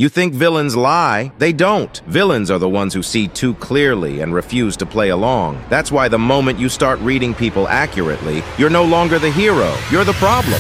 You think villains lie? They don't. Villains are the ones who see too clearly and refuse to play along. That's why the moment you start reading people accurately, you're no longer the hero. You're the problem.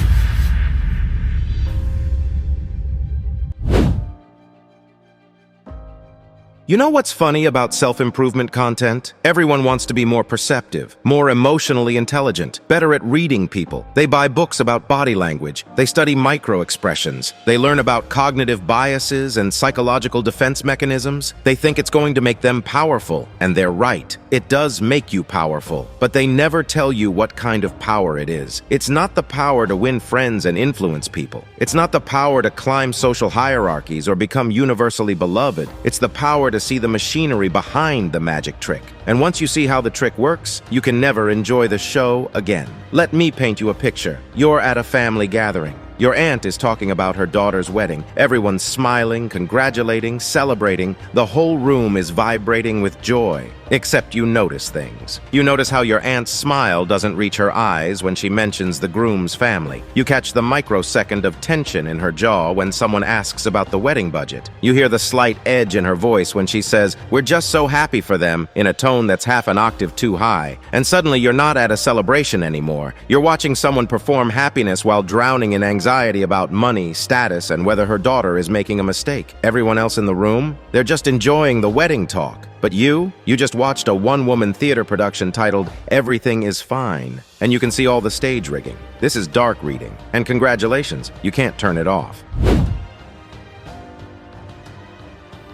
You know what's funny about self-improvement content? Everyone wants to be more perceptive, more emotionally intelligent, better at reading people. They buy books about body language. They study micro-expressions. They learn about cognitive biases and psychological defense mechanisms. They think it's going to make them powerful, and they're right. It does make you powerful, but they never tell you what kind of power it is. It's not the power to win friends and influence people. It's not the power to climb social hierarchies or become universally beloved. It's the power to see the machinery behind the magic trick. And once you see how the trick works, you can never enjoy the show again. Let me paint you a picture. You're at a family gathering. Your aunt is talking about her daughter's wedding. Everyone's smiling, congratulating, celebrating. The whole room is vibrating with joy. Except you notice things. You notice how your aunt's smile doesn't reach her eyes when she mentions the groom's family. You catch the microsecond of tension in her jaw when someone asks about the wedding budget. You hear the slight edge in her voice when she says, "We're just so happy for them," in a tone that's half an octave too high. And suddenly you're not at a celebration anymore. You're watching someone perform happiness while drowning in anxiety about money, status, and whether her daughter is making a mistake. Everyone else in the room, they're just enjoying the wedding talk. But you just watched a one-woman theater production titled "Everything is Fine," and you can see all the stage rigging. This is dark reading, and congratulations, you can't turn it off.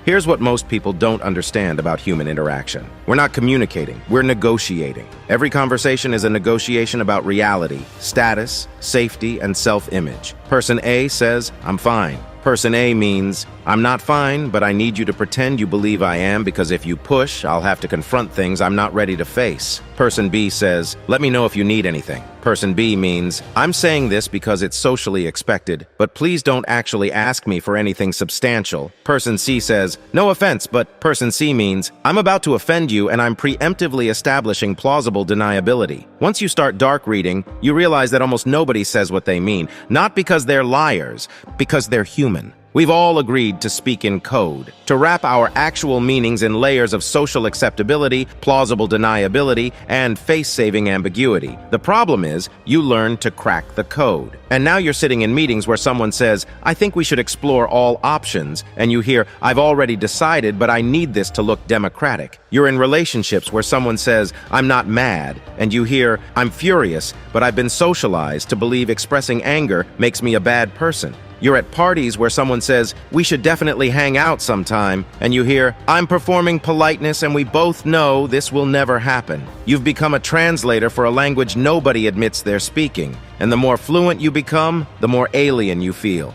Here's what most people don't understand about human interaction. We're not communicating, we're negotiating. Every conversation is a negotiation about reality, status, safety, and self-image. Person A says, "I'm fine." Person A means, "I'm not fine, but I need you to pretend you believe I am because if you push, I'll have to confront things I'm not ready to face." Person B says, "Let me know if you need anything." Person B means, "I'm saying this because it's socially expected, but please don't actually ask me for anything substantial." Person C says, "No offense, but..." Person C means, "I'm about to offend you and I'm preemptively establishing plausible deniability." Once you start dark reading, you realize that almost nobody says what they mean, not because they're liars, because they're human. We've all agreed to speak in code, to wrap our actual meanings in layers of social acceptability, plausible deniability, and face-saving ambiguity. The problem is, you learn to crack the code. And now you're sitting in meetings where someone says, "I think we should explore all options," and you hear, "I've already decided, but I need this to look democratic." You're in relationships where someone says, "I'm not mad," and you hear, "I'm furious, but I've been socialized to believe expressing anger makes me a bad person." You're at parties where someone says, "We should definitely hang out sometime," and you hear, "I'm performing politeness and we both know this will never happen." You've become a translator for a language nobody admits they're speaking, and the more fluent you become, the more alien you feel.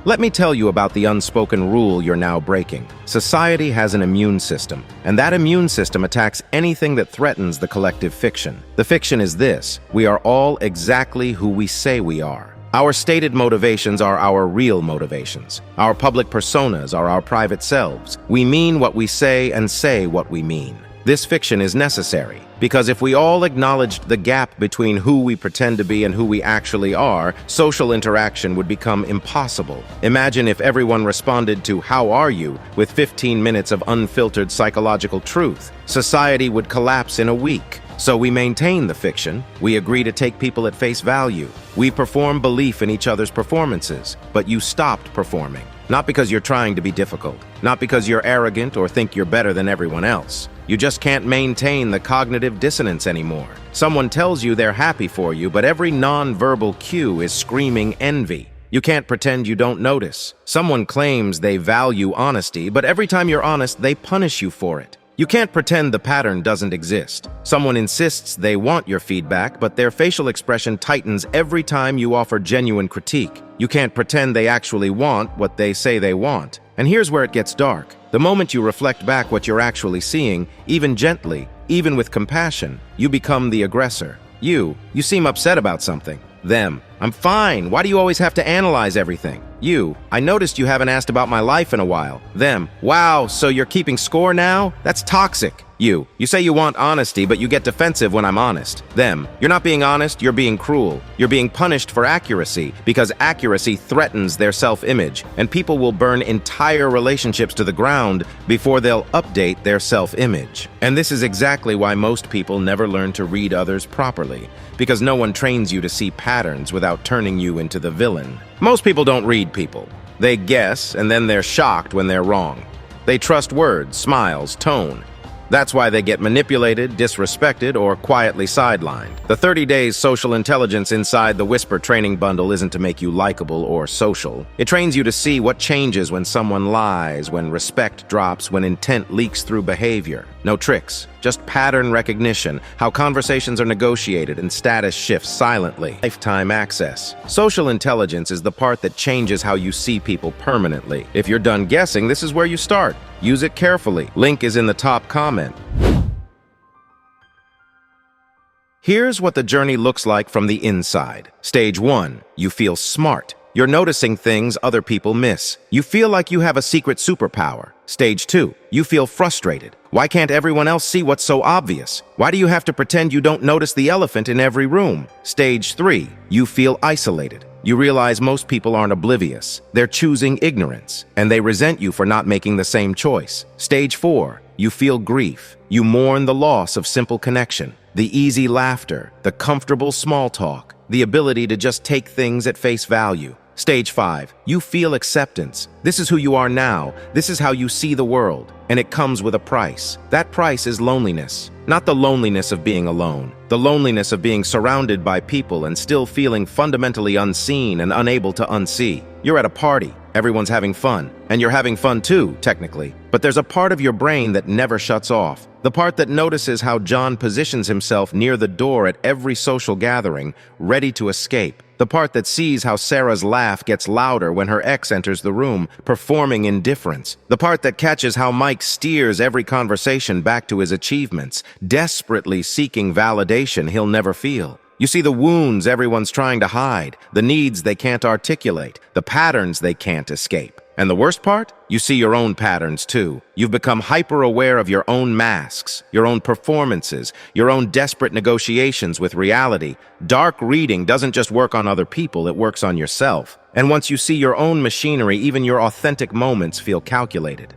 Let me tell you about the unspoken rule you're now breaking. Society has an immune system, and that immune system attacks anything that threatens the collective fiction. The fiction is this: we are all exactly who we say we are. Our stated motivations are our real motivations. Our public personas are our private selves. We mean what we say and say what we mean. This fiction is necessary, because if we all acknowledged the gap between who we pretend to be and who we actually are, social interaction would become impossible. Imagine if everyone responded to "How are you?" with 15 minutes of unfiltered psychological truth. Society would collapse in a week. So we maintain the fiction. We agree to take people at face value. We perform belief in each other's performances, but you stopped performing. Not because you're trying to be difficult, not because you're arrogant or think you're better than everyone else. You just can't maintain the cognitive dissonance anymore. Someone tells you they're happy for you, but every non-verbal cue is screaming envy. You can't pretend you don't notice. Someone claims they value honesty, but every time you're honest, they punish you for it. You can't pretend the pattern doesn't exist. Someone insists they want your feedback, but their facial expression tightens every time you offer genuine critique. You can't pretend they actually want what they say they want. And here's where it gets dark. The moment you reflect back what you're actually seeing, even gently, even with compassion, you become the aggressor. You seem upset about something. Them, "I'm fine. Why do you always have to analyze everything?" You, "I noticed you haven't asked about my life in a while." Them, "Wow, so you're keeping score now? That's toxic." You say you want honesty, but you get defensive when I'm honest. Them. You're not being honest, you're being cruel. You're being punished for accuracy, because accuracy threatens their self-image, and people will burn entire relationships to the ground before they'll update their self-image. And this is exactly why most people never learn to read others properly, because no one trains you to see patterns without turning you into the villain. Most people don't read people. They guess, and then they're shocked when they're wrong. They trust words, smiles, tone. That's why they get manipulated, disrespected, or quietly sidelined. The 30 days social intelligence inside the Whisper training bundle isn't to make you likable or social. It trains you to see what changes when someone lies, when respect drops, when intent leaks through behavior. No tricks, just pattern recognition, how conversations are negotiated and status shifts silently. Lifetime access. Social intelligence is the part that changes how you see people permanently. If you're done guessing, this is where you start. Use it carefully. Link is in the top comment. Here's what the journey looks like from the inside. Stage 1. You feel smart. You're noticing things other people miss. You feel like you have a secret superpower. Stage 2. You feel frustrated. Why can't everyone else see what's so obvious? Why do you have to pretend you don't notice the elephant in every room? Stage 3. You feel isolated. You realize most people aren't oblivious. They're choosing ignorance, and they resent you for not making the same choice. Stage 4. You feel grief. You mourn the loss of simple connection, the easy laughter, the comfortable small talk, the ability to just take things at face value. Stage 5. You feel acceptance. This is who you are now. This is how you see the world. And it comes with a price. That price is loneliness. Not the loneliness of being alone. The loneliness of being surrounded by people and still feeling fundamentally unseen and unable to unsee. You're at a party. Everyone's having fun. And you're having fun too, technically. But there's a part of your brain that never shuts off. The part that notices how John positions himself near the door at every social gathering, ready to escape. The part that sees how Sarah's laugh gets louder when her ex enters the room, performing indifference. The part that catches how Mike steers every conversation back to his achievements, desperately seeking validation he'll never feel. You see the wounds everyone's trying to hide, the needs they can't articulate, the patterns they can't escape. And the worst part? You see your own patterns too. You've become hyper-aware of your own masks, your own performances, your own desperate negotiations with reality. Dark reading doesn't just work on other people, it works on yourself. And once you see your own machinery, even your authentic moments feel calculated.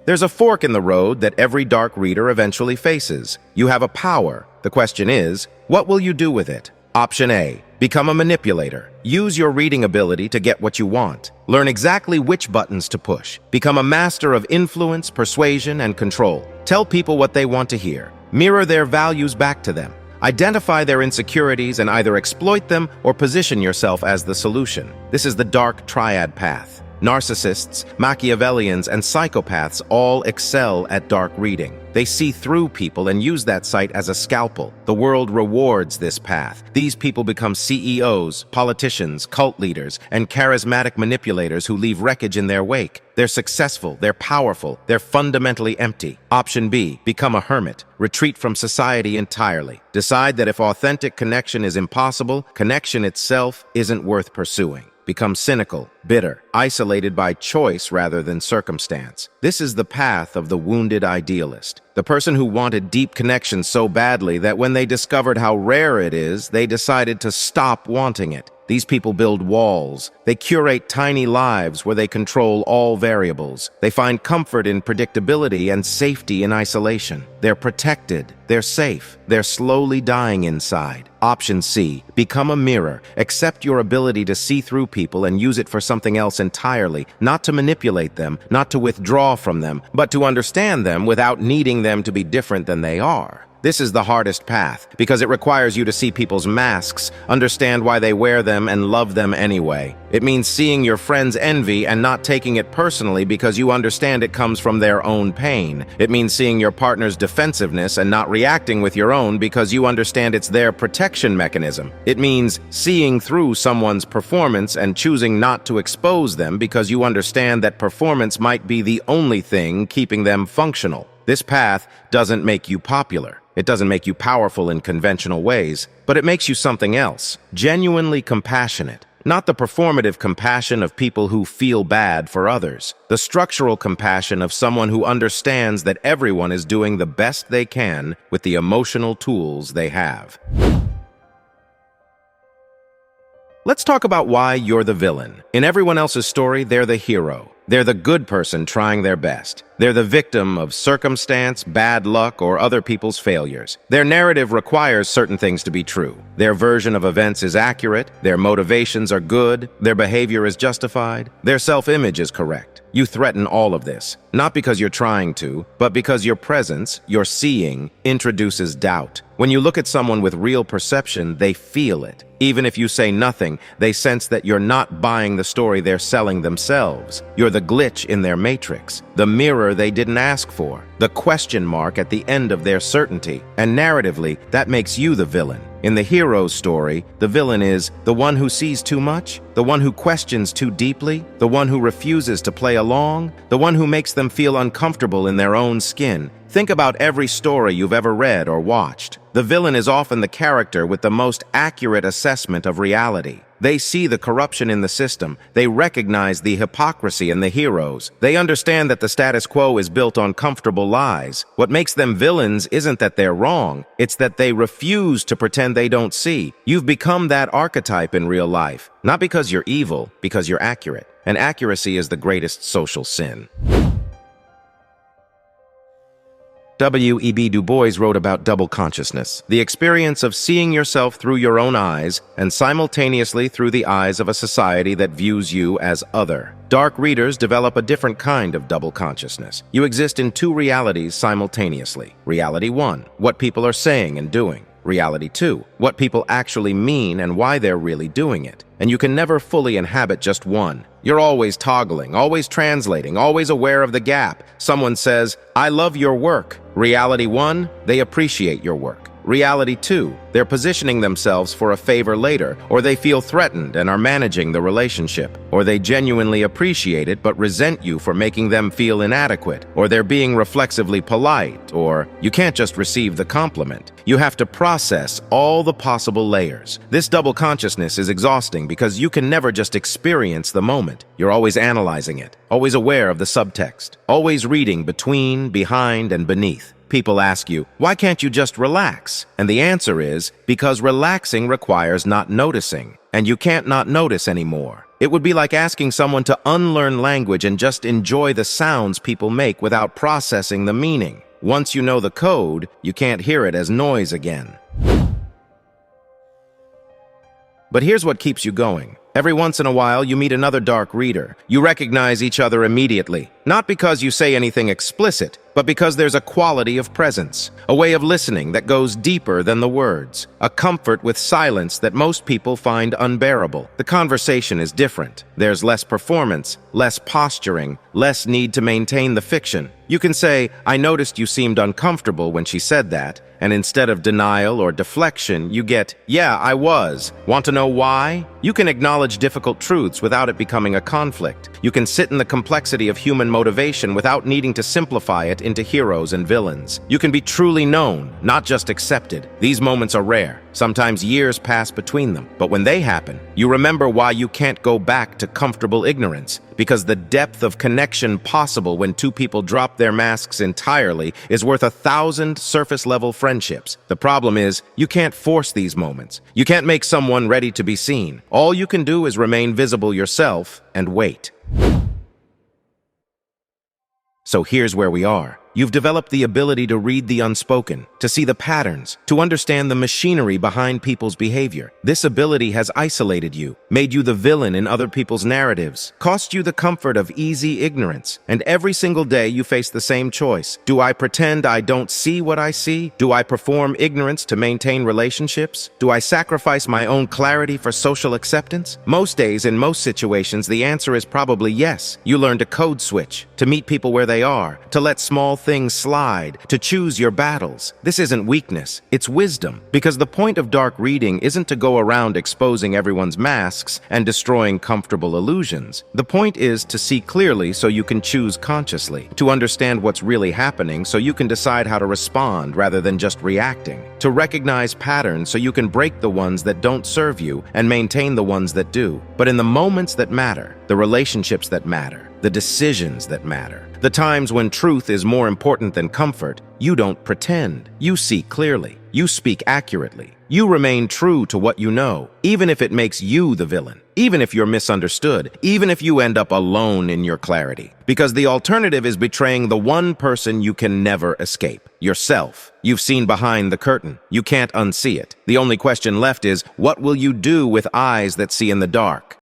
There's a fork in the road that every dark reader eventually faces. You have a power. The question is, what will you do with it? Option A. Become a manipulator. Use your reading ability to get what you want. Learn exactly which buttons to push. Become a master of influence, persuasion, and control. Tell people what they want to hear. Mirror their values back to them. Identify their insecurities and either exploit them or position yourself as the solution. This is the dark triad path. Narcissists, Machiavellians, and psychopaths all excel at dark reading. They see through people and use that sight as a scalpel. The world rewards this path. These people become CEOs, politicians, cult leaders, and charismatic manipulators who leave wreckage in their wake. They're successful, they're powerful, they're fundamentally empty. Option B, become a hermit. Retreat from society entirely. Decide that if authentic connection is impossible, connection itself isn't worth pursuing. Become cynical, bitter, isolated by choice rather than circumstance. This is the path of the wounded idealist. The person who wanted deep connection so badly that when they discovered how rare it is, they decided to stop wanting it. These people build walls. They curate tiny lives where they control all variables. They find comfort in predictability and safety in isolation. They're protected. They're safe. They're slowly dying inside. Option C, become a mirror. Accept your ability to see through people and use it for something else entirely, not to manipulate them, not to withdraw from them, but to understand them without needing them to be different than they are. This is the hardest path, because it requires you to see people's masks, understand why they wear them, and love them anyway. It means seeing your friends' envy and not taking it personally because you understand it comes from their own pain. It means seeing your partner's defensiveness and not reacting with your own because you understand it's their protection mechanism. It means seeing through someone's performance and choosing not to expose them because you understand that performance might be the only thing keeping them functional. This path doesn't make you popular. It doesn't make you powerful in conventional ways, but it makes you something else, genuinely compassionate, Not the performative compassion of people who feel bad for others. The structural compassion of someone who understands that everyone is doing the best they can with the emotional tools they have. Let's talk about why you're the villain. In everyone else's story, they're the hero. They're the good person trying their best. They're the victim of circumstance, bad luck, or other people's failures. Their narrative requires certain things to be true. Their version of events is accurate, their motivations are good, their behavior is justified, their self-image is correct. You threaten all of this, not because you're trying to, but because your presence, your seeing, introduces doubt. When you look at someone with real perception, they feel it. Even if you say nothing, they sense that you're not buying the story they're selling themselves. You're the glitch in their matrix, the mirror they didn't ask for, the question mark at the end of their certainty. And narratively, that makes you the villain. In the hero's story, the villain is the one who sees too much, the one who questions too deeply, the one who refuses to play along, the one who makes them feel uncomfortable in their own skin. Think about every story you've ever read or watched. The villain is often the character with the most accurate assessment of reality. They see the corruption in the system. They recognize the hypocrisy in the heroes. They understand that the status quo is built on comfortable lies. What makes them villains isn't that they're wrong. It's that they refuse to pretend they don't see. You've become that archetype in real life. Not because you're evil, because you're accurate. And accuracy is the greatest social sin. W.E.B. Du Bois wrote about double consciousness, the experience of seeing yourself through your own eyes and simultaneously through the eyes of a society that views you as other. Dark readers develop a different kind of double consciousness. You exist in two realities simultaneously. Reality 1, what people are saying and doing. Reality 2, what people actually mean and why they're really doing it. And you can never fully inhabit just one. You're always toggling, always translating, always aware of the gap. Someone says, "I love your work." Reality 1, they appreciate your work. Reality 2, they're positioning themselves for a favor later, or they feel threatened and are managing the relationship, or they genuinely appreciate it but resent you for making them feel inadequate, or they're being reflexively polite, or you can't just receive the compliment. You have to process all the possible layers. This double consciousness is exhausting because you can never just experience the moment. You're always analyzing it, always aware of the subtext, always reading between, behind, and beneath. People ask you, why can't you just relax? And the answer is, because relaxing requires not noticing, and you can't not notice anymore. It would be like asking someone to unlearn language and just enjoy the sounds people make without processing the meaning. Once you know the code, you can't hear it as noise again. But here's what keeps you going. Every once in a while, you meet another dark reader. You recognize each other immediately, not because you say anything explicit, but because there's a quality of presence, a way of listening that goes deeper than the words, a comfort with silence that most people find unbearable. The conversation is different. There's less performance, less posturing, less need to maintain the fiction. You can say, "I noticed you seemed uncomfortable when she said that," and instead of denial or deflection, you get, "Yeah, I was. Want to know why?" You can acknowledge difficult truths without it becoming a conflict. You can sit in the complexity of human motivation without needing to simplify it into heroes and villains. You can be truly known, not just accepted. These moments are rare. Sometimes years pass between them. But when they happen, you remember why you can't go back to comfortable ignorance. Because the depth of connection possible when two people drop their masks entirely is worth 1,000 surface-level friendships. The problem is, you can't force these moments. You can't make someone ready to be seen. All you can do is remain visible yourself and wait. So here's where we are. You've developed the ability to read the unspoken, to see the patterns, to understand the machinery behind people's behavior. This ability has isolated you, made you the villain in other people's narratives, cost you the comfort of easy ignorance. And every single day you face the same choice. Do I pretend I don't see what I see? Do I perform ignorance to maintain relationships? Do I sacrifice my own clarity for social acceptance? Most days, in most situations, the answer is probably yes. You learn to code switch, to meet people where they are, to let small things slide, to choose your battles. This isn't weakness, it's wisdom. Because the point of dark reading isn't to go around exposing everyone's masks and destroying comfortable illusions. The point is to see clearly so you can choose consciously, to understand what's really happening so you can decide how to respond rather than just reacting, to recognize patterns so you can break the ones that don't serve you and maintain the ones that do. But in the moments that matter, the relationships that matter, the decisions that matter, the times when truth is more important than comfort, you don't pretend. You see clearly. You speak accurately. You remain true to what you know, even if it makes you the villain, even if you're misunderstood, even if you end up alone in your clarity. Because the alternative is betraying the one person you can never escape, yourself. You've seen behind the curtain. You can't unsee it. The only question left is, what will you do with eyes that see in the dark?